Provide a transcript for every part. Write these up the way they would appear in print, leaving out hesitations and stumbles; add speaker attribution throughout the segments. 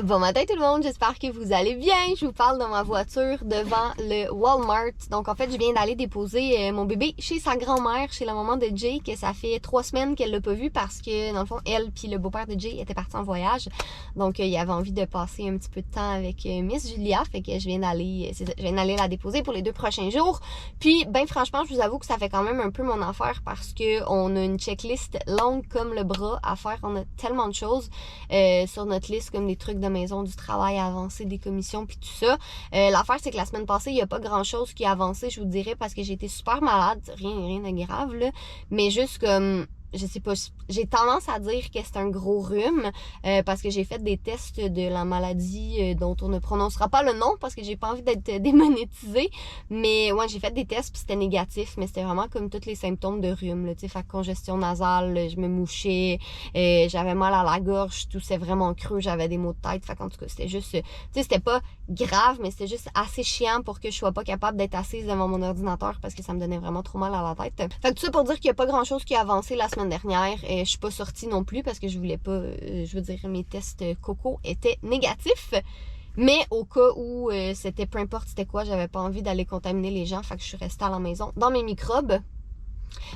Speaker 1: Bon matin tout le monde, j'espère que vous allez bien. Je vous parle de ma voiture devant le Walmart. Donc en fait, je viens d'aller déposer mon bébé chez sa grand-mère, chez la maman de Jay, que ça fait 3 semaines qu'elle l'a pas vu parce que dans le fond, elle puis le beau-père de Jay étaient partis en voyage. Donc il avait envie de passer un petit peu de temps avec Miss Julia, fait que je viens d'aller la déposer pour les 2 prochains jours. Puis ben franchement, je vous avoue que ça fait quand même un peu mon affaire parce que on a une checklist longue comme le bras à faire. On a tellement de choses sur notre liste, comme des trucs de maison, du travail avancé, des commissions puis tout ça. L'affaire, c'est que la semaine passée, il n'y a pas grand-chose qui a avancé, je vous dirais, parce que j'ai été super malade. Rien de grave, là. Mais juste comme... Je sais pas, j'ai tendance à dire que c'est un gros rhume parce que j'ai fait des tests de la maladie dont on ne prononcera pas le nom parce que j'ai pas envie d'être démonétisée. Mais ouais, j'ai fait des tests puis c'était négatif, mais c'était vraiment comme tous les symptômes de rhume, là, tu sais, fait congestion nasale, je me mouchais, j'avais mal à la gorge, je toussais vraiment creux, j'avais des maux de tête, fait qu'en tout cas, c'était juste, tu sais, c'était pas grave, mais c'était juste assez chiant pour que je sois pas capable d'être assise devant mon ordinateur parce que ça me donnait vraiment trop mal à la tête. Fait que tout ça pour dire qu'il y a pas grand chose qui a avancé la semaine dernière. Je suis pas sortie non plus parce que je voulais pas, je veux dire, mes tests coco étaient négatifs. Mais au cas où c'était peu importe c'était quoi, j'avais pas envie d'aller contaminer les gens, fait que je suis restée à la maison dans mes microbes.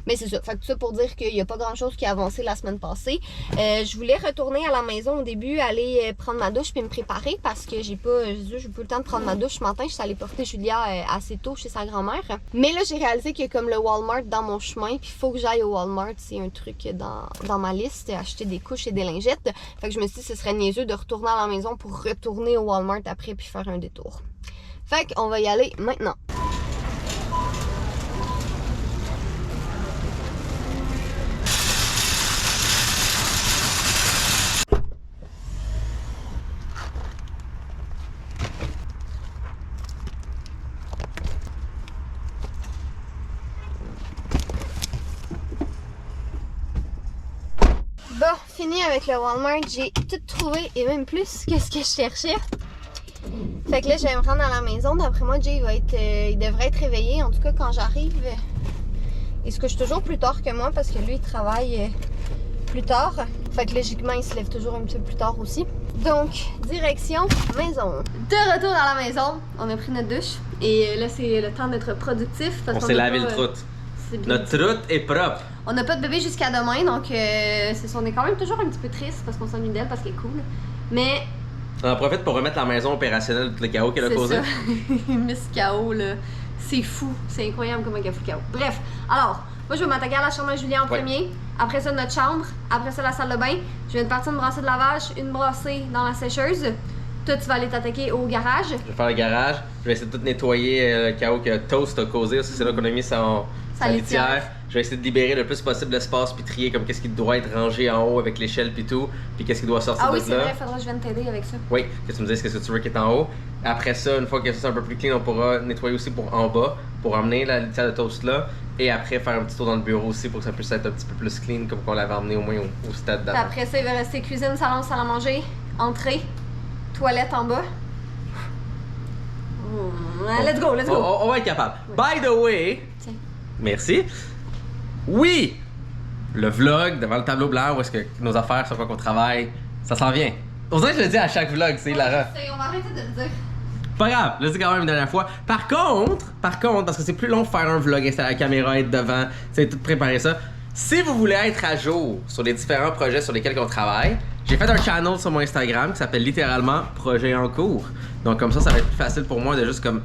Speaker 1: Mais c'est ça, fait que tout ça pour dire qu'il n'y a pas grand chose qui a avancé la semaine passée. Je voulais retourner à la maison au début, aller prendre ma douche puis me préparer parce que j'ai pas le temps de prendre ma douche ce matin. Je suis allée porter Julia assez tôt chez sa grand-mère. Mais là, j'ai réalisé qu'il y a comme le Walmart dans mon chemin puis il faut que j'aille au Walmart. C'est un truc dans ma liste, acheter des couches et des lingettes. Fait que je me suis dit que ce serait niaiseux de retourner à la maison pour retourner au Walmart après puis faire un détour. Fait qu'on va y aller maintenant. Bon, fini avec le Walmart, j'ai tout trouvé et même plus que ce que je cherchais. Fait que là, je vais me rendre à la maison. D'après moi, Jay il devrait être réveillé. En tout cas, quand j'arrive, il se couche toujours plus tard que moi parce que lui, il travaille plus tard. Fait que logiquement, il se lève toujours un petit peu plus tard aussi. Donc, direction maison. De retour à la maison, on a pris notre douche. Et là, c'est le temps d'être productif.
Speaker 2: On s'est lavé le troute. Notre troute est propre.
Speaker 1: On n'a pas de bébé jusqu'à demain, donc on est quand même toujours un petit peu triste parce qu'on s'ennuie d'elle parce qu'elle est cool. Mais...
Speaker 2: On en profite pour remettre la maison opérationnelle de tout le chaos qu'elle a causé.
Speaker 1: Miss Chaos, là. C'est fou. C'est incroyable comment elle a fait le chaos. Bref, alors, moi je vais m'attaquer à la chambre à Julien en premier. Après ça, notre chambre. Après ça, la salle de bain. Je viens de partir une brassée de lavage, une brassée dans la sécheuse. Toi, tu vas aller t'attaquer au garage.
Speaker 2: Je vais faire le garage. Je vais essayer de tout nettoyer le chaos que Toast a causé. C'est là qu'on a mis sa litière. Je vais essayer de libérer le plus possible l'espace puis trier comme qu'est-ce qui doit être rangé en haut avec l'échelle puis tout, puis qu'est-ce qui doit sortir de là.
Speaker 1: Ah oui, c'est vrai, faudra que je vienne t'aider avec ça.
Speaker 2: Oui, que tu me dises qu'est-ce que tu veux qui est en haut. Après ça, une fois que ça c'est un peu plus clean, on pourra nettoyer aussi pour en bas, pour emmener la litière de Toast là, et après faire un petit tour dans le bureau aussi pour que ça puisse être un petit peu plus clean comme qu'on l'avait emmené au moins au stade d'avant.
Speaker 1: Après ça, il va rester cuisine, salon, salle à manger, entrée, toilette en bas. Let's go, let's go!
Speaker 2: On va être capable. Oui. By the way,
Speaker 1: tiens.
Speaker 2: Merci. Oui! Le vlog devant le tableau blanc où est-ce que nos affaires, sur quoi qu'on travaille, ça s'en vient. On dirait que je le dis à chaque vlog, c'est hilarant.
Speaker 1: On va arrêter de le dire.
Speaker 2: Pas grave, je le dis quand même une dernière fois. Par contre, parce que c'est plus long de faire un vlog, installer la caméra, être devant, tu sais, tout préparer ça. Si vous voulez être à jour sur les différents projets sur lesquels on travaille, j'ai fait un channel sur mon Instagram qui s'appelle littéralement Projet en cours. Donc comme ça va être plus facile pour moi de juste comme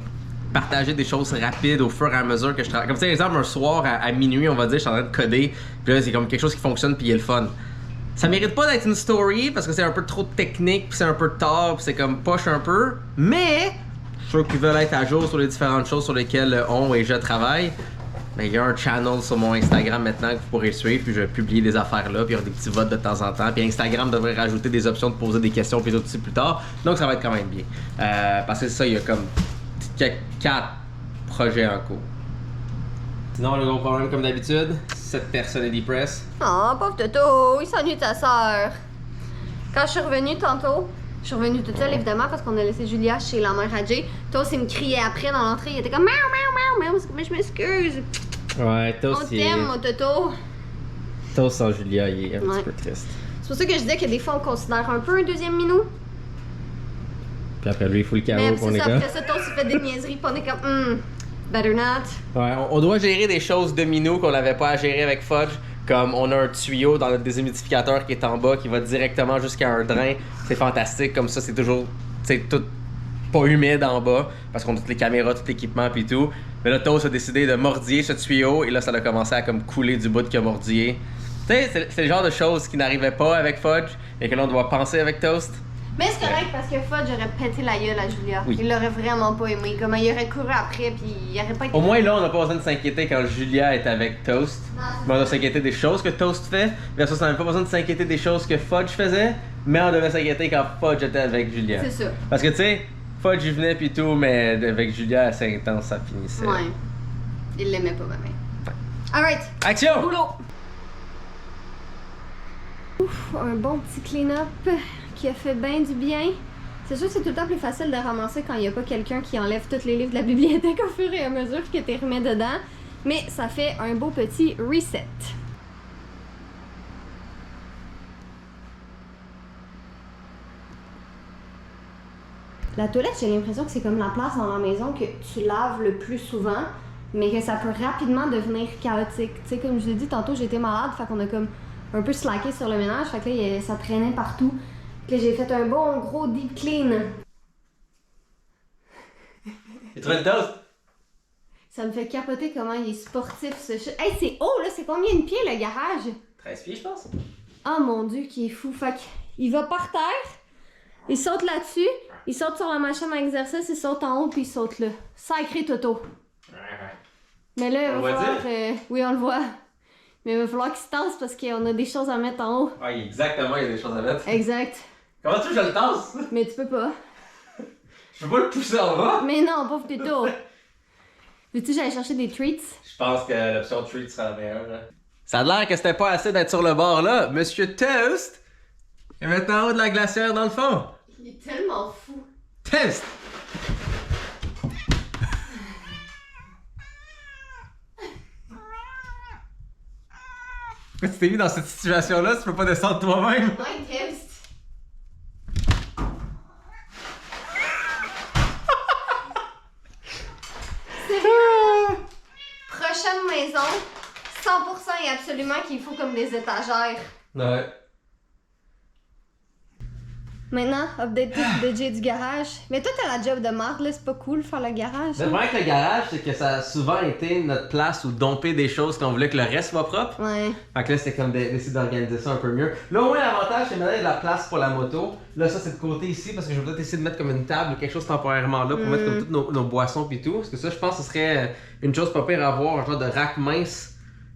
Speaker 2: partager des choses rapides au fur et à mesure que je travaille. Comme par exemple un soir à minuit, on va dire, je suis en train de coder, puis là c'est comme quelque chose qui fonctionne puis il est le fun. Ça mérite pas d'être une story parce que c'est un peu trop technique, puis c'est un peu tard, puis c'est comme poche un peu, mais ceux qui veulent être à jour sur les différentes choses sur lesquelles on et je travaille, ben, il y a un channel sur mon Instagram maintenant que vous pourrez suivre, puis je vais publier des affaires là, puis il y aura des petits votes de temps en temps, puis Instagram devrait rajouter des options de poser des questions puis d'autres aussi plus tard, donc ça va être quand même bien. Parce que ça, il y a comme 4 projets en cours. Sinon, le gros problème comme d'habitude, cette personne est depressed.
Speaker 1: Oh, pauvre Toto, il s'ennuie de sa sœur. Quand je suis revenue tantôt, je suis revenue toute seule évidemment parce qu'on a laissé Julia chez la mère à Jay. Toast, il me criait après dans l'entrée, il était comme miaou, miaou, miaou, mais je m'excuse.
Speaker 2: Ouais, Toast,
Speaker 1: on t'aime, mon Toto.
Speaker 2: Toast sans Julia, il est un petit peu triste.
Speaker 1: C'est pour ça que je disais que des fois on considère un peu un deuxième minou.
Speaker 2: Puis après lui, il fout le
Speaker 1: Mais
Speaker 2: chaos pour les
Speaker 1: après
Speaker 2: gars.
Speaker 1: ça, Toast, il fait des niaiseries, puis on est comme, better not.
Speaker 2: Ouais, on doit gérer des choses domino qu'on n'avait pas à gérer avec Fudge. Comme on a un tuyau dans notre déshumidificateur qui est en bas, qui va directement jusqu'à un drain. C'est fantastique, comme ça, c'est toujours, c'est tout pas humide en bas, parce qu'on a toutes les caméras, tout l'équipement puis tout. Mais là, Toast a décidé de mordiller ce tuyau, et là, ça a commencé à comme couler du bout qu'il a mordillé. Tu sais, c'est le genre de choses qui n'arrivaient pas avec Fudge, et que là, on doit penser avec Toast.
Speaker 1: Mais c'est correct parce que Fudge aurait pété la gueule à Julia.
Speaker 2: Oui.
Speaker 1: Il l'aurait vraiment pas aimé. Comme il aurait couru après, puis il aurait pas été.
Speaker 2: Au moins là, on n'a pas besoin de s'inquiéter quand Julia est avec Toast.
Speaker 1: Non,
Speaker 2: Mais on doit s'inquiéter des choses que Toast fait. Versus on n'avait pas besoin de s'inquiéter des choses que Fudge faisait. Mais on devait s'inquiéter quand Fudge était avec Julia.
Speaker 1: c'est ça.
Speaker 2: Parce que tu sais, Fudge il venait pis tout, mais avec Julia, c'est intense, ça finissait.
Speaker 1: Ouais. Il l'aimait pas, maman. Alright.
Speaker 2: Action!
Speaker 1: Boulot! Ouf, un bon petit clean-up qui a fait bien du bien. C'est sûr que c'est tout le temps plus facile de ramasser quand il n'y a pas quelqu'un qui enlève tous les livres de la bibliothèque au fur et à mesure que tu les remets dedans. Mais ça fait un beau petit reset. La toilette, j'ai l'impression que c'est comme la place dans la maison que tu laves le plus souvent, mais que ça peut rapidement devenir chaotique. Tu sais, comme je l'ai dit tantôt, j'étais malade, fait qu'on a comme un peu slacké sur le ménage, fait que là, ça traînait partout. Puis là, j'ai fait un bon gros deep clean.
Speaker 2: Tu trouvé le toast?
Speaker 1: Ça me fait capoter comment il est sportif ce chat. Hey, c'est haut là, c'est combien de pieds le garage?
Speaker 2: 13 pieds, je pense.
Speaker 1: Oh mon dieu, qui est fou. Fait qu'il va par terre, il saute là-dessus, il saute sur la machine à exercice, il saute en haut, puis il saute là. Sacré Toto. Mais là, il va falloir. Oui, on le voit. Mais il va falloir qu'il se tasse parce qu'on a des choses à mettre en haut.
Speaker 2: Ah, exactement, il y a des choses à mettre.
Speaker 1: Exact.
Speaker 2: Comment tu veux que je le tasse?
Speaker 1: Mais tu peux pas.
Speaker 2: Je peux pas le pousser en bas.
Speaker 1: Mais non, pauvre Toto. Veux-tu que j'aille chercher des treats?
Speaker 2: Je pense que l'option treat sera la meilleure. Hein. Ça a l'air que c'était pas assez d'être sur le bord là. Monsieur Toast est maintenant en haut de la glacière dans le fond.
Speaker 1: Il est tellement fou.
Speaker 2: Toast! Tu t'es mis dans cette situation-là, tu peux pas descendre toi-même.
Speaker 1: Ouais, Toast. Sérieux? Prochaine maison, 100% et absolument qu'il faut comme des étagères.
Speaker 2: Ouais.
Speaker 1: Maintenant, update de Jay du garage. Mais toi, t'as la job de marde, là, c'est pas cool faire le garage.
Speaker 2: Le problème avec le garage, c'est que ça a souvent été notre place où domper des choses quand on voulait que le reste soit propre.
Speaker 1: Ouais.
Speaker 2: Fait que là, c'était comme d'essayer d'organiser ça un peu mieux. Là, au moins, l'avantage, c'est maintenant il y a de la place pour la moto. Là, ça, c'est de côté ici, parce que je vais peut-être essayer de mettre comme une table ou quelque chose temporairement là pour mettre comme toutes nos boissons pis tout. Parce que ça, je pense que ce serait une chose pas pire à avoir, un genre de rack mince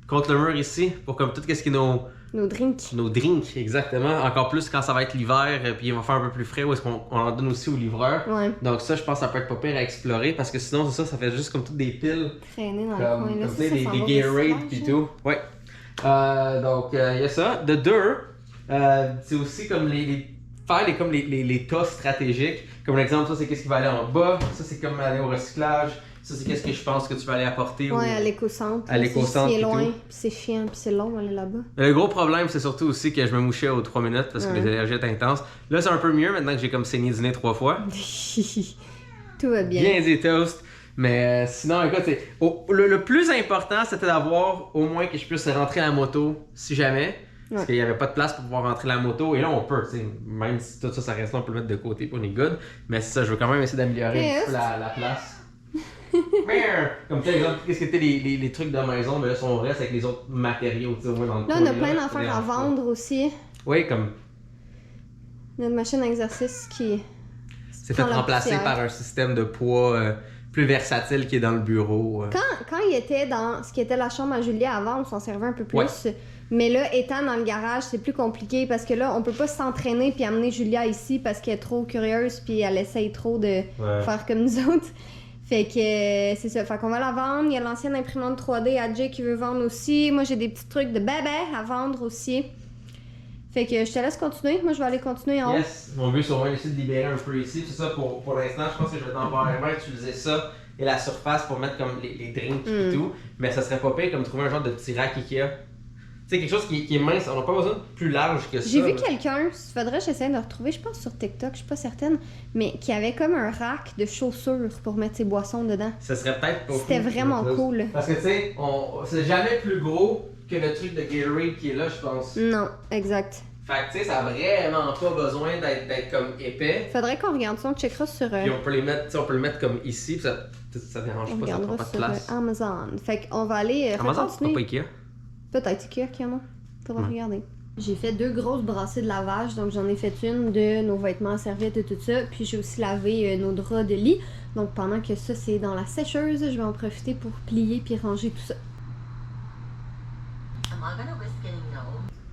Speaker 2: contre le mur ici, pour comme tout ce qui est
Speaker 1: Nos drinks.
Speaker 2: nos drinks, exactement. Encore plus quand ça va être l'hiver, puis il va faire un peu plus frais, ou est-ce qu'on en donne aussi au livreur.
Speaker 1: Ouais.
Speaker 2: Donc ça, je pense que ça peut être pas pire à explorer, parce que sinon, c'est ça fait juste comme toutes des piles.
Speaker 1: Traîner dans le
Speaker 2: Comme,
Speaker 1: coin. Là,
Speaker 2: comme
Speaker 1: ça,
Speaker 2: tu sais,
Speaker 1: ça
Speaker 2: des
Speaker 1: s'en va au
Speaker 2: Gatorade
Speaker 1: recyclage,
Speaker 2: pis
Speaker 1: hein.
Speaker 2: tout. Ouais. Donc, il y a ça. De deux, c'est aussi comme faire les tas stratégiques. Comme l'exemple, ça c'est qu'est-ce qui va aller en bas, ça c'est comme aller au recyclage, ça c'est qu'est-ce que je pense que tu vas aller apporter
Speaker 1: Ouais, à l'éco-centre.
Speaker 2: à l'éco-centre
Speaker 1: C'est
Speaker 2: pis
Speaker 1: loin,
Speaker 2: tout.
Speaker 1: puis c'est chiant, puis c'est long aller là-bas.
Speaker 2: Le gros problème, c'est surtout aussi que je me mouchais aux 3 minutes parce que les allergies étaient intenses. Là, c'est un peu mieux maintenant que j'ai comme saigné du nez 3 fois.
Speaker 1: Tout va bien.
Speaker 2: Bien dit, Toast. Mais sinon, écoute, le plus important, c'était d'avoir au moins que je puisse rentrer la moto si jamais. Parce qu'il n'y avait pas de place pour pouvoir rentrer la moto. Et là, on peut, tu sais, même si tout ça, ça reste là, on peut le mettre de côté pour on est good. Mais c'est ça, je veux quand même essayer d'améliorer un peu la place. Comme par exemple, qu'est-ce que c'était les trucs de maison, mais là, si on reste avec les autres matériaux, tu sais, au moins dans le
Speaker 1: Là,
Speaker 2: coin,
Speaker 1: on a plein d'affaires à vendre aussi.
Speaker 2: Oui, comme
Speaker 1: Notre machine à exercice qui.
Speaker 2: c'est fait
Speaker 1: prend la
Speaker 2: remplacer
Speaker 1: poussière.
Speaker 2: par un système de poids plus versatile qui est dans le bureau.
Speaker 1: Quand il était dans ce qui était la chambre à Julia avant, on s'en servait un peu plus.
Speaker 2: Ouais.
Speaker 1: Mais là, étant dans le garage, c'est plus compliqué parce que là, on peut pas s'entraîner puis amener Julia ici parce qu'elle est trop curieuse puis elle essaye trop de faire comme nous autres. Fait que c'est ça. Fait qu'on va la vendre. Il y a l'ancienne imprimante 3D à Jay qui veut vendre aussi. Moi, j'ai des petits trucs de bébé à vendre aussi. Fait que je te laisse continuer. Moi, je vais aller continuer en haut.
Speaker 2: Yes, mon but c'est au moins d'essayer de libérer un peu ici. C'est ça pour l'instant, je pense que je vais temporairement utiliser ça et la surface pour mettre comme les drinks et tout. Mais ça serait pas pire comme trouver un genre de petit rack Ikea. Tu sais, quelque chose qui est mince, on n'a pas besoin de plus large que ça.
Speaker 1: J'ai vu quelqu'un, faudrait que j'essaie de le retrouver, je pense sur TikTok, je suis pas certaine, mais qui avait comme un rack de chaussures pour mettre ses boissons dedans.
Speaker 2: Ça serait peut-être pas
Speaker 1: C'était vraiment cool.
Speaker 2: Parce que tu sais, c'est jamais plus gros que le truc de Gatorade qui est là, je pense.
Speaker 1: Non, exact.
Speaker 2: Fait que tu sais, ça a vraiment pas besoin d'être comme épais.
Speaker 1: Faudrait qu'on regarde ça, on checkera sur...
Speaker 2: Puis on peut les mettre, on peut le mettre comme ici, puis ça dérange
Speaker 1: on
Speaker 2: pas, ça prend
Speaker 1: regardera
Speaker 2: pas de
Speaker 1: sur
Speaker 2: place.
Speaker 1: Amazon. Fait qu'on va aller
Speaker 2: Amazon, c'est
Speaker 1: continuer.
Speaker 2: pas Ikea.
Speaker 1: Peut-être Ikea qu'il y en a. Faudra regarder. J'ai fait 2 grosses brassées de lavage, donc j'en ai fait une de nos vêtements, serviettes et tout ça. Puis j'ai aussi lavé nos draps de lit. Donc pendant que ça c'est dans la sécheuse, je vais en profiter pour plier puis ranger tout ça.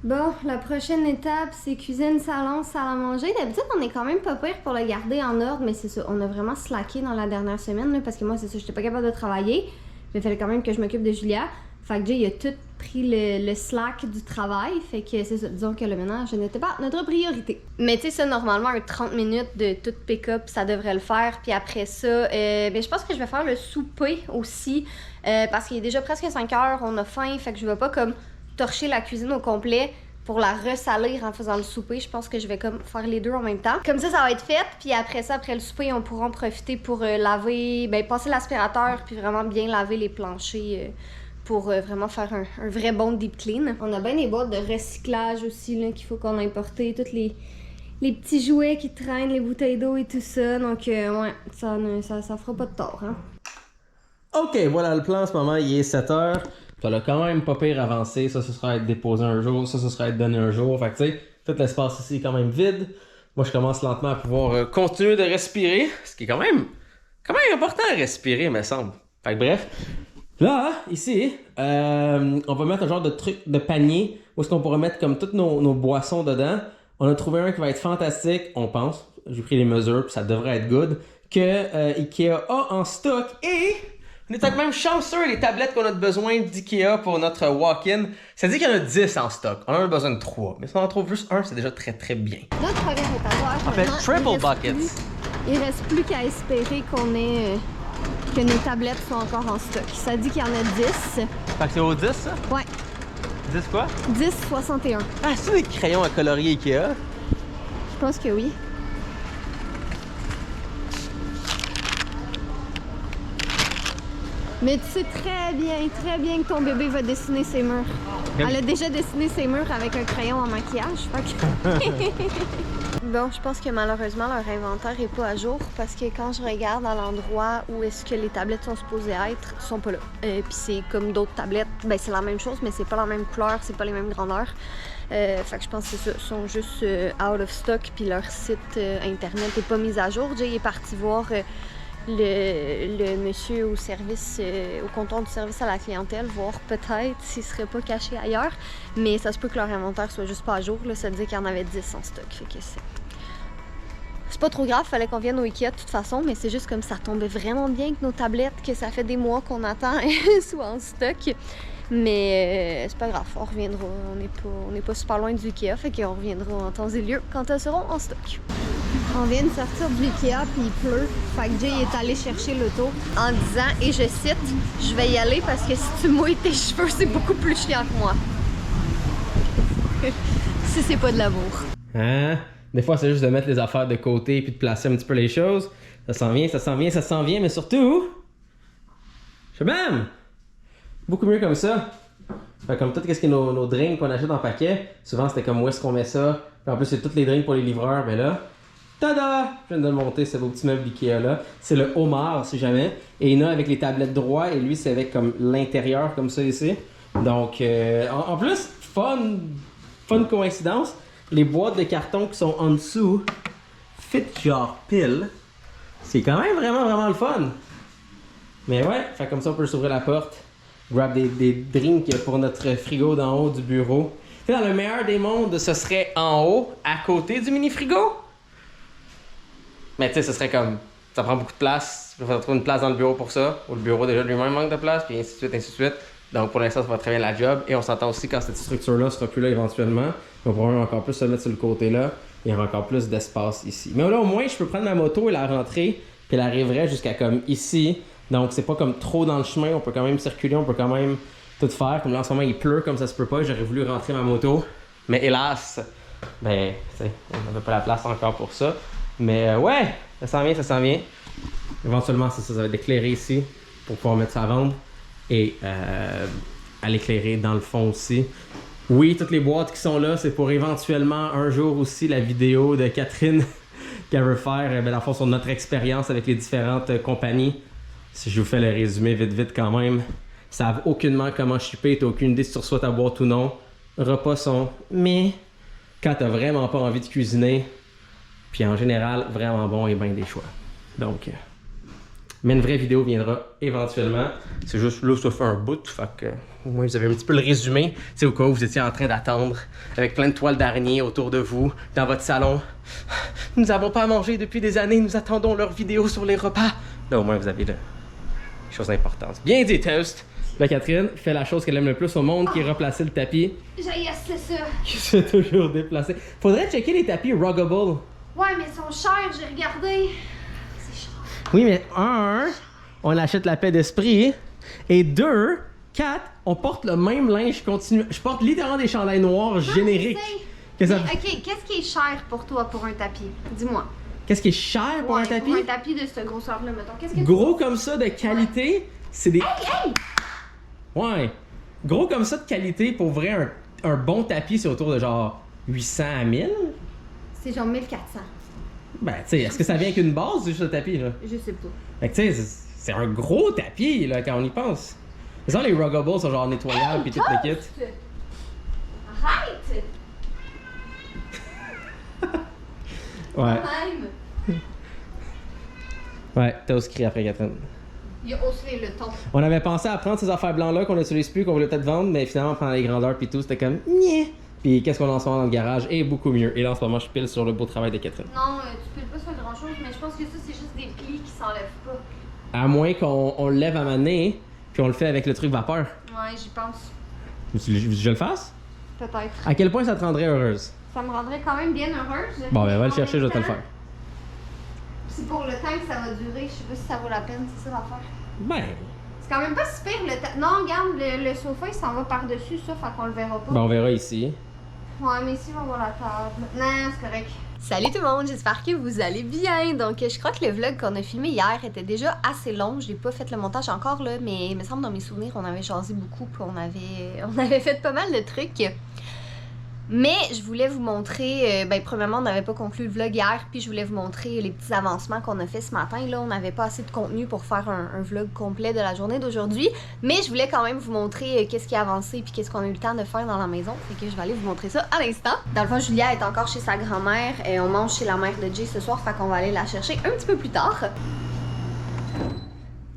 Speaker 1: Bon, la prochaine étape, c'est cuisine, salon, salle à manger. D'habitude, on est quand même pas pire pour le garder en ordre, mais c'est ça, on a vraiment slacké dans la dernière semaine, là, parce que moi, c'est ça, j'étais pas capable de travailler. Mais il fallait quand même que je m'occupe de Julia. Fait que Jay, il a tout pris le slack du travail. Fait que c'est ça, disons que le ménage n'était pas notre priorité. Mais tu sais, ça, normalement, un 30 minutes de tout pick-up, ça devrait le faire. Puis après ça, ben, je pense que je vais faire le souper aussi. Parce qu'il est déjà presque 5 heures, on a faim. Fait que je vais pas comme torcher la cuisine au complet pour la ressalir en faisant le souper. Je pense que je vais comme faire les deux en même temps. Comme ça va être fait. Puis après ça, après le souper, on pourra en profiter pour laver, ben passer l'aspirateur puis vraiment bien laver les planchers pour vraiment faire un vrai bon deep clean. On a bien des boîtes de recyclage aussi là qu'il faut qu'on importe. Toutes les petits jouets qui traînent, les bouteilles d'eau et tout ça. Donc ouais, ça fera pas de tort, hein.
Speaker 2: Ok, voilà le plan en ce moment, il est 7h. Ça l'a quand même pas pire avancé. Ça, ce sera être déposé un jour. Ça, ce sera être donné un jour. Fait que tu sais, tout l'espace ici est quand même vide. Moi, je commence lentement à pouvoir continuer de respirer. Ce qui est quand même important à respirer, me semble. Fait que bref. Là, ici, on va mettre un genre de truc de panier où est-ce qu'on pourra mettre comme toutes nos boissons dedans. On a trouvé un qui va être fantastique, on pense. J'ai pris les mesures, puis ça devrait être good. Que Ikea a en stock et... On est peut-être même chanceux, les tablettes qu'on a besoin d'Ikea pour notre walk-in. Ça dit qu'il y en a 10 en stock. On en a besoin de 3. Mais si on en trouve juste un, c'est déjà très très bien.
Speaker 1: Notre premier étagère,
Speaker 2: En fait, triple buckets.
Speaker 1: Il reste plus qu'à espérer qu'on ait... que nos tablettes soient encore en stock. Ça dit qu'il y en a 10.
Speaker 2: Fait que c'est au 10, ça?
Speaker 1: Ouais.
Speaker 2: 10 quoi?
Speaker 1: 10,61.
Speaker 2: Ah, c'est des crayons à colorier Ikea?
Speaker 1: Je pense que oui. Mais tu sais très bien que ton bébé va dessiner ses murs. Elle a déjà dessiné ses murs avec un crayon en maquillage. Bon, je pense que malheureusement, leur inventaire est pas à jour parce que quand je regarde à l'endroit où est-ce que les tablettes sont supposées être, ils sont pas là. Puis c'est comme d'autres tablettes, ben c'est la même chose, mais c'est pas la même couleur, c'est pas les mêmes grandeurs. Fait que je pense que c'est ça, ils sont juste out of stock, puis leur site internet est pas mis à jour. Jay est parti voir le monsieur au service, au comptoir du service à la clientèle, voir peut-être s'il serait pas caché ailleurs. Mais ça se peut que leur inventaire soit juste pas à jour. Là, ça dit qu'il y en avait 10 en stock. Fait que c'est pas trop grave, fallait qu'on vienne au Ikea de toute façon, mais c'est juste comme ça tombait vraiment bien que nos tablettes, que ça fait des mois qu'on attend, soient en stock. Mais c'est pas grave, on reviendra. On n'est pas super loin du Ikea, fait qu'on reviendra en temps et lieu quand elles seront en stock. On vient de sortir du Ikea puis il pleut. Fait que Jay est allé chercher l'auto en disant, et je cite, je vais y aller parce que si tu mouilles tes cheveux, c'est beaucoup plus chiant que moi. Si c'est pas de l'amour.
Speaker 2: Hein? Des fois, c'est juste de mettre les affaires de côté puis de placer un petit peu les choses. Ça s'en vient, ça s'en vient, ça s'en vient, mais surtout... Shabam! Beaucoup mieux comme ça. Fait comme tout ce qui est nos drinks qu'on achète en paquet, souvent c'était comme où est-ce qu'on met ça. Puis en plus, c'est tous les drinks pour les livreurs, mais là... Tada! Je viens de le monter, c'est vos petits meubles Ikea là. C'est le homard, si jamais. Et il y en a avec les tablettes droits, et lui, c'est avec comme l'intérieur, comme ça ici. Donc, en plus, fun coïncidence, les boîtes de carton qui sont en dessous fit genre pile. C'est quand même vraiment le fun. Mais ouais, fait comme ça, on peut s'ouvrir la porte, grab des drinks pour notre frigo d'en haut du bureau. Tu sais, dans le meilleur des mondes, ce serait en haut, à côté du mini-frigo. Mais tu sais, ce serait comme... Ça prend beaucoup de place. Il faut trouver une place dans le bureau pour ça. Ou le bureau déjà lui-même manque de place, puis ainsi de suite, ainsi de suite. Donc pour l'instant, ça va très bien la job. Et on s'entend aussi quand cette structure-là sera plus là éventuellement. On va pouvoir encore plus se mettre sur le côté-là. Il y aura encore plus d'espace ici. Mais là, au moins, je peux prendre ma moto et la rentrer. Puis elle arriverait jusqu'à comme ici. Donc c'est pas comme trop dans le chemin. On peut quand même circuler. On peut quand même tout faire. Comme là en ce moment il pleut comme ça se peut pas, j'aurais voulu rentrer ma moto. Mais hélas, ben, tu sais, on n'avait pas la place encore pour ça. Mais ouais, ça s'en vient, ça s'en vient. Éventuellement, ça va être éclairé ici pour pouvoir mettre ça à vendre. Et à l'éclairer dans le fond aussi. Oui, toutes les boîtes qui sont là, c'est pour éventuellement un jour aussi la vidéo de Catherine qu'elle veut faire, ben, dans le fond, sur notre expérience avec les différentes compagnies. Si je vous fais le résumé vite quand même, ils savent aucunement comment shipper, t'as aucune idée si tu reçois ta boîte ou non. Repas sont mais quand t'as vraiment pas envie de cuisiner, puis en général, vraiment bon et bien des choix. Donc, mais une vraie vidéo viendra éventuellement. C'est juste là, ça fait un bout, fait que moi, vous avez un petit peu le résumé. C'est au cas où vous étiez en train d'attendre avec plein de toiles d'araignée autour de vous, dans votre salon. Nous n'avons pas à manger depuis des années, nous attendons leurs vidéos sur les repas. Là, au moins, vous avez des choses importantes. Bien dit, Toast! Là, Catherine fait la chose qu'elle aime le plus au monde, qui est replacer le tapis.
Speaker 1: J'ai c'est ça.
Speaker 2: Qui se fait toujours déplacer. Faudrait checker les tapis Ruggable.
Speaker 1: Ouais, mais ils sont chers, j'ai regardé. C'est cher.
Speaker 2: Oui, mais on achète la paix d'esprit. Et 2, 4, on porte le même linge continu. Je porte littéralement des chandails noirs génériques.
Speaker 1: Mais, ok, qu'est-ce qui est cher pour toi pour un tapis? Dis-moi.
Speaker 2: Qu'est-ce qui est cher pour un tapis?
Speaker 1: Pour un tapis de cette grosseur-là, mettons. Qu'est-ce que
Speaker 2: gros comme ça, de qualité, c'est des...
Speaker 1: Hey!
Speaker 2: Ouais. Gros comme ça de qualité, pour vrai, un bon tapis, c'est autour de genre 800 à 1000.
Speaker 1: C'est genre 1400.
Speaker 2: Ben, tu sais, est-ce que ça vient avec une base, juste le tapis, là?
Speaker 1: Je sais pas.
Speaker 2: Fait que, tu sais, c'est un gros tapis, là, quand on y pense. C'est ça, les Ruggables sont genre nettoyables pis tout le kit.
Speaker 1: Arrête!
Speaker 2: Ouais.
Speaker 1: Même.
Speaker 2: Ouais, t'as aussi crié après Catherine.
Speaker 1: Il a haussé le ton.
Speaker 2: On avait pensé à prendre ces affaires blancs-là qu'on n'utilise plus, qu'on voulait peut-être vendre, mais finalement, prendre les grandeurs pis tout, c'était comme... Nyeh. Puis qu'est-ce qu'on a en ce moment dans le garage est beaucoup mieux. Et là, en ce moment, je pile sur le beau travail de Catherine.
Speaker 1: Non, tu piles pas sur grand-chose, mais je pense que ça, c'est juste des plis qui s'enlèvent pas.
Speaker 2: À moins qu'on le lève à maner, puis on le fait avec le truc vapeur.
Speaker 1: Ouais, j'y pense.
Speaker 2: Je le fasse?
Speaker 1: Peut-être.
Speaker 2: À quel point ça te rendrait heureuse?
Speaker 1: Ça me rendrait quand même bien heureuse.
Speaker 2: Bon, ben, va le
Speaker 1: En
Speaker 2: chercher, je
Speaker 1: même
Speaker 2: vais te le
Speaker 1: temps,
Speaker 2: faire.
Speaker 1: C'est pour le temps que ça va durer. Je sais pas si ça vaut la peine, c'est ça l'affaire.
Speaker 2: Ben...
Speaker 1: C'est quand même pas si pire le temps. Non, regarde, le sofa, il s'en va par-dessus ça, fait qu'on le verra pas.
Speaker 2: Ben, on verra ici.
Speaker 1: Ouais, mais ici, on va voir la table. Non, c'est correct. Salut tout le monde, j'espère que vous allez bien. Donc, je crois que le vlog qu'on a filmé hier était déjà assez long. J'ai pas fait le montage encore, là, mais il me semble dans mes souvenirs, on avait jasé beaucoup, puis on avait fait pas mal de trucs. Mais je voulais vous montrer, premièrement, on n'avait pas conclu le vlog hier, puis je voulais vous montrer les petits avancements qu'on a fait ce matin. Là, on n'avait pas assez de contenu pour faire un vlog complet de la journée d'aujourd'hui, mais je voulais quand même vous montrer qu'est-ce qui a avancé, puis qu'est-ce qu'on a eu le temps de faire dans la maison. Fait que je vais aller vous montrer ça à l'instant. Dans le fond, Julia est encore chez sa grand-mère, et on mange chez la mère de Jay ce soir, fait qu'on va aller la chercher un petit peu plus tard.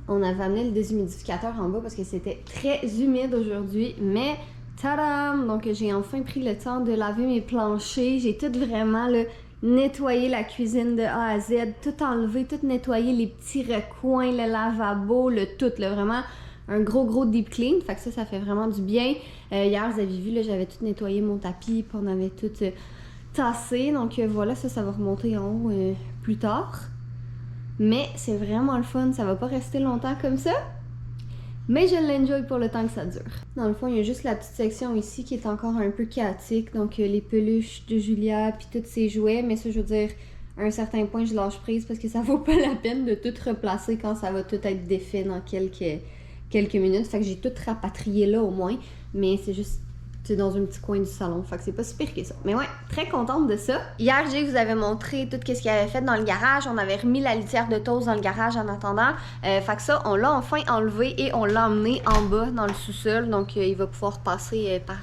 Speaker 1: On avait amené le déshumidificateur en bas parce que c'était très humide aujourd'hui, mais... Tadam! Donc j'ai enfin pris le temps de laver mes planchers. J'ai tout vraiment là, nettoyé la cuisine de A à Z, tout enlevé, tout nettoyé, les petits recoins, le lavabo, le tout, là, vraiment un gros deep clean. Fait que ça fait vraiment du bien. Hier, vous avez vu, là, j'avais tout nettoyé mon tapis, puis on avait tout tassé. Donc voilà, ça va remonter en haut plus tard. Mais c'est vraiment le fun, ça va pas rester longtemps comme ça. Mais je l'enjoy pour le temps que ça dure. Dans le fond, il y a juste la petite section ici qui est encore un peu chaotique. Donc les peluches de Julia puis tous ses jouets. Mais ça, je veux dire, à un certain point, je lâche prise parce que ça vaut pas la peine de tout replacer quand ça va tout être défait dans quelques minutes. Fait que j'ai tout rapatrié là au moins. Mais c'est juste dans un petit coin du salon. Fait que c'est pas si pire que ça. Mais ouais, très contente de ça. Hier, Jay vous avait montré tout ce qu'il avait fait dans le garage. On avait remis la litière de toast dans le garage en attendant. Fait que ça, on l'a enfin enlevé et on l'a emmené en bas dans le sous-sol. Donc, il va pouvoir passer par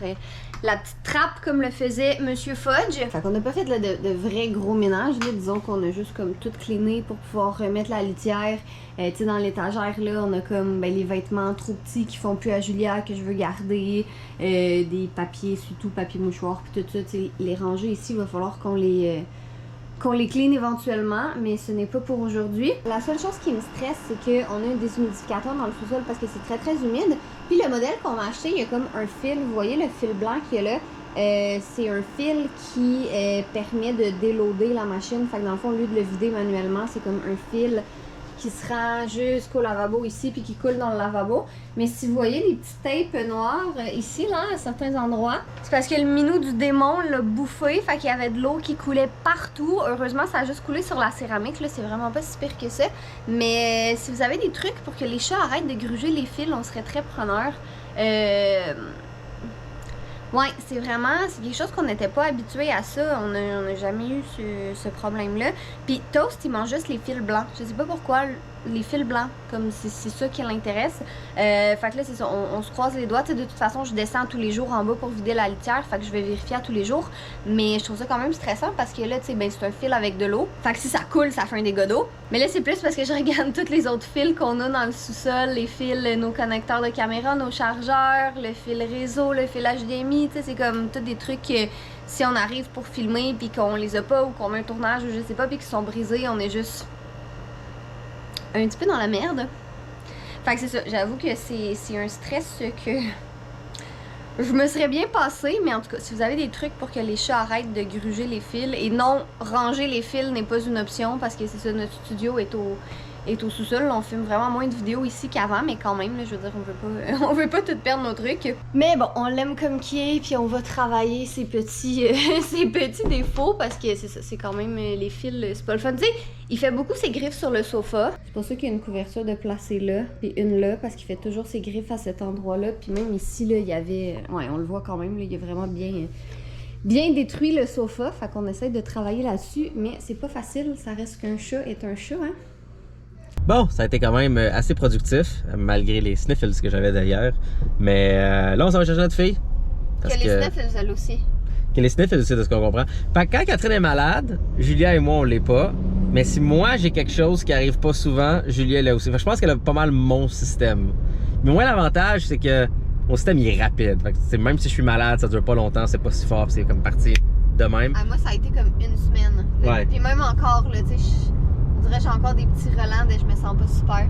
Speaker 1: la petite trappe comme le faisait Monsieur Fudge. Fait qu'on n'a pas fait de vrai gros ménage. Là. Disons qu'on a juste comme tout cleané pour pouvoir remettre la litière. Tu sais, dans l'étagère, là, on a comme les vêtements trop petits qui font plus à Julia que je veux garder. Des papiers, surtout papier mouchoir, puis tout ça. Les ranger ici, il va falloir qu'on les clean éventuellement, mais ce n'est pas pour aujourd'hui. La seule chose qui me stresse, c'est qu'on a un déshumidificateur dans le sous-sol parce que c'est très humide. Puis le modèle qu'on a acheté, il y a comme un fil. Vous voyez le fil blanc qu'il y a là? C'est un fil qui permet de déloader la machine. Fait que dans le fond, au lieu de le vider manuellement, c'est comme un fil qui se rend jusqu'au lavabo ici puis qui coule dans le lavabo. Mais si vous voyez les petites tapes noires ici, là, à certains endroits, c'est parce que le minou du démon l'a bouffé, fait qu'il y avait de l'eau qui coulait partout. Heureusement, ça a juste coulé sur la céramique, là, c'est vraiment pas si pire que ça. Mais si vous avez des trucs pour que les chats arrêtent de gruger les fils, on serait très preneurs. Ouais, c'est quelque chose qu'on n'était pas habitué à ça. On n'a jamais eu ce problème-là. Puis Toast, il mange juste les fils blancs. Je sais pas pourquoi, les fils blancs, comme c'est ça qui l'intéresse. Fait que là, c'est ça, on se croise les doigts. T'sais, de toute façon, je descends tous les jours en bas pour vider la litière. Fait que je vais vérifier à tous les jours. Mais je trouve ça quand même stressant parce que là, tu sais, ben, c'est un fil avec de l'eau. Fait que si ça coule, ça fait un dégât d'eau. Mais là, c'est plus parce que je regarde tous les autres fils qu'on a dans le sous-sol. Les fils, nos connecteurs de caméra, nos chargeurs, le fil réseau, le fil HDMI. Tu sais, c'est comme tous des trucs que si on arrive pour filmer puis qu'on les a pas ou qu'on a un tournage ou je sais pas puis qu'ils sont brisés, on est juste un petit peu dans la merde. Fait que c'est ça, j'avoue que c'est un stress que je me serais bien passée, mais en tout cas, si vous avez des trucs pour que les chats arrêtent de gruger les fils, et non, ranger les fils n'est pas une option parce que c'est ça, notre studio est au sous-sol. On filme vraiment moins de vidéos ici qu'avant, mais quand même, là, je veux dire, on veut pas tout perdre nos trucs. Mais bon, on l'aime comme qui est, puis on va travailler ses petits défauts parce que c'est ça, c'est quand même les fils, c'est pas le fun. Tu sais, il fait beaucoup ses griffes sur le sofa. C'est pour ça qu'il y a une couverture de placer là, puis une là, parce qu'il fait toujours ses griffes à cet endroit-là. Puis même ici, là, il y avait... Ouais, on le voit quand même, là, il y a vraiment bien détruit le sofa. Fait qu'on essaie de travailler là-dessus, mais c'est pas facile. Ça reste qu'un chat est un chat, hein.
Speaker 2: Bon, ça a été quand même assez productif, malgré les sniffles que j'avais d'ailleurs. Mais là, on s'en va chercher notre fille.
Speaker 1: Parce que les sniffles, elle aussi.
Speaker 2: Que les sniffles aussi, de ce qu'on comprend. Fait que quand Catherine est malade, Julia et moi, on l'est pas. Mais si moi, j'ai quelque chose qui arrive pas souvent, Julia l'a aussi. Fait que je pense qu'elle a pas mal mon système. Mais moi, l'avantage, c'est que mon système, il est rapide. Fait que même si je suis malade, ça dure pas longtemps, c'est pas si fort, c'est comme parti de même.
Speaker 1: Ah, moi, ça a été comme une semaine.
Speaker 2: Ouais.
Speaker 1: Puis même encore, là, tu sais, on dirait que j'ai encore des petits relents et je me sens pas super.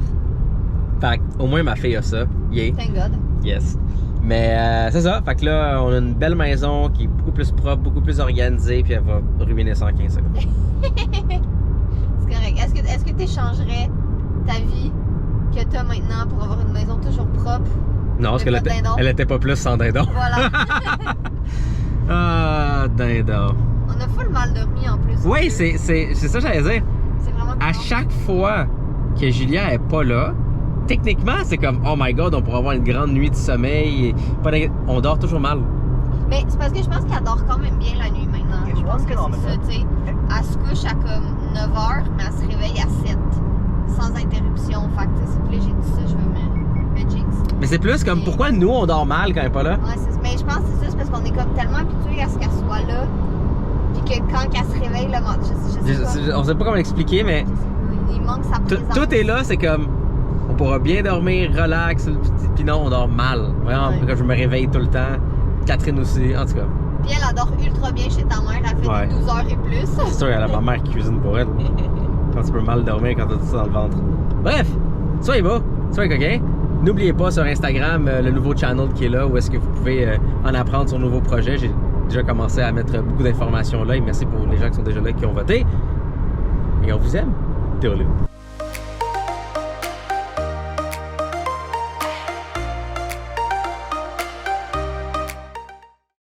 Speaker 2: Fait que, au moins, ma fille a ça. Yeah.
Speaker 1: Thank God.
Speaker 2: Yes. Mais c'est ça. Fait que là, on a une belle maison qui est beaucoup plus propre, beaucoup plus organisée, puis elle va ruiner ça en 15 secondes.
Speaker 1: C'est correct. Est-ce que tu échangerais ta vie que tu as maintenant pour avoir une maison toujours propre?
Speaker 2: Non, parce qu'elle était pas plus sans dindon.
Speaker 1: Voilà.
Speaker 2: Ah, dindon.
Speaker 1: On a full mal dormi en plus.
Speaker 2: Oui, c'est ça que j'allais dire.
Speaker 1: C'est vraiment
Speaker 2: À chaque fois que Julia est pas là, techniquement, c'est comme oh my god, on pourrait avoir une grande nuit de sommeil. On dort toujours mal.
Speaker 1: Mais c'est parce que je pense qu'elle dort quand même bien la nuit maintenant. Je pense que c'est ça, tu sais. Elle se couche à comme 9h, mais elle se réveille à 7. Sans interruption. Fait que, tu sais, s'il vous plaît, j'ai dit ça, je vais me jinx.
Speaker 2: Mais c'est plus comme pourquoi nous on dort mal quand elle est pas là?
Speaker 1: Ouais, mais je pense que c'est ça, c'est parce qu'on est comme tellement habitués à ce qu'elle soit là. Puis que quand elle se réveille le matin, je sais pas.
Speaker 2: On sait pas comment l'expliquer, mais.
Speaker 1: Il manque sa présence.
Speaker 2: Tout est là, c'est comme. On pourra bien dormir, relax, puis non, on dort mal. Vraiment,
Speaker 1: Ouais.
Speaker 2: je me réveille tout le temps. Catherine aussi, en tout cas.
Speaker 1: Puis elle adore ultra bien chez ta mère, elle fait
Speaker 2: Ouais.
Speaker 1: des 12 heures et plus.
Speaker 2: C'est sûr, elle a ma mère qui cuisine pour elle. Quand tu peux mal dormir quand t'as tout ça dans le ventre. Bref, soyez beau, soyez coquin. N'oubliez pas sur Instagram le nouveau channel qui est là où est-ce que vous pouvez en apprendre sur nouveaux projets. J'ai déjà commencé à mettre beaucoup d'informations là et merci pour les gens qui sont déjà là qui ont voté. Et on vous aime. Théolé.